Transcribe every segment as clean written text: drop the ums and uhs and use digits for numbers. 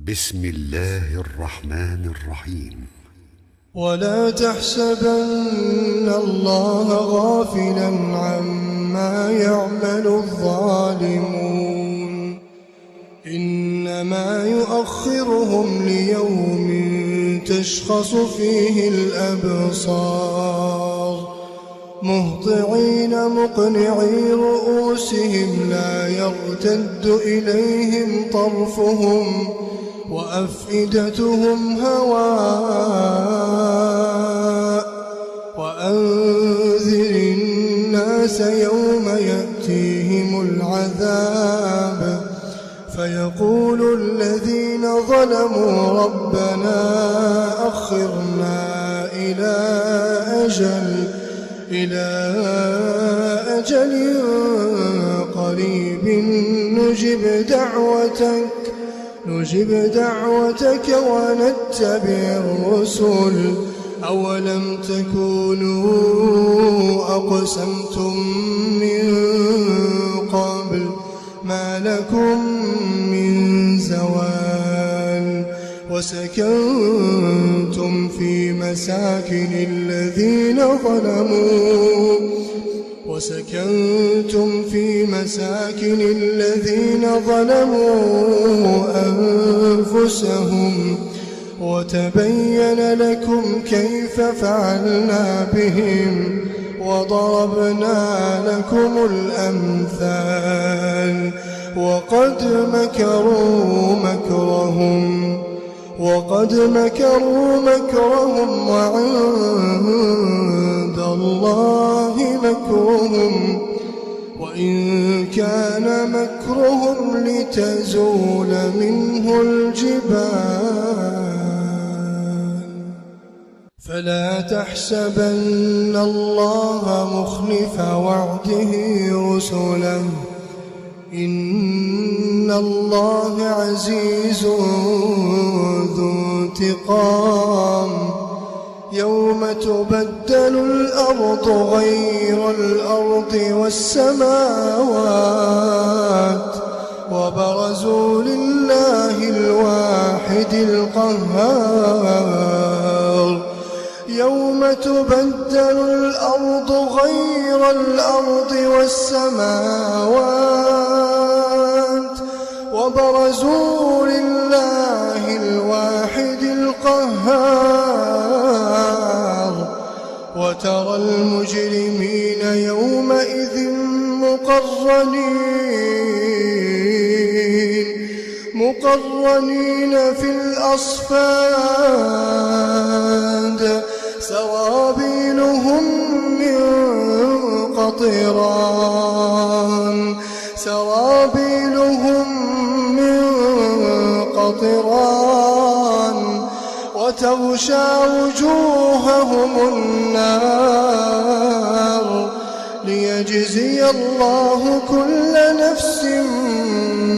بسم الله الرحمن الرحيم. ولا تحسبن الله غافلا عما يعمل الظالمون إنما يؤخرهم ليوم تشخص فيه الأبصار مهطعين مقنعي رؤوسهم لا يرتد إليهم طرفهم وأفئدتهم هواء وأنذر الناس يوم يأتيهم العذاب فيقول الذين ظلموا ربنا أخرنا إلى أجل قريب نجب دعوتك ونتبع الرسل أولم تكونوا أقسمتم من قبل ما لكم من زوال وسكنتم في مساكن الذين ظلموا أنفسهم وتبين لكم كيف فعلنا بهم وضربنا لكم الأمثال وقد مكروا مكرهم وعند الله مكرهم وإن كان مكرهم لتزول منه الجبال فلا تحسبن الله مخلف وعده رسله إن الله عزيز ذو انتقام يوم تبدل الأرض غير الأرض والسماوات وبرزوا لله الواحد القهار يوم تبدل الأرض غير الأرض والسماوات وبرزوا لله الواحد القهار وترى المجرمين يومئذ مقرنين في الأصفاد سرابيلهم من قطران وتغشى وجوههم النار ليجزي الله كل نفس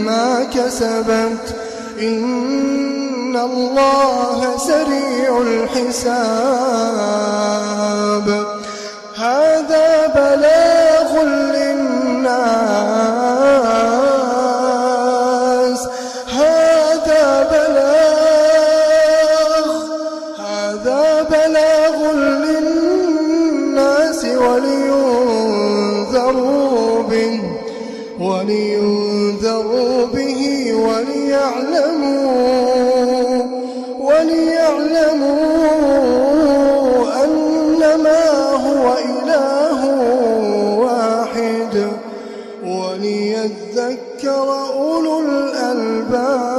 ما كسبت إن الله سريع الحساب هذا بلاغ للناس ولينذروا به وليعلموا أنما هو إله واحد وليذكر أولو الألباب.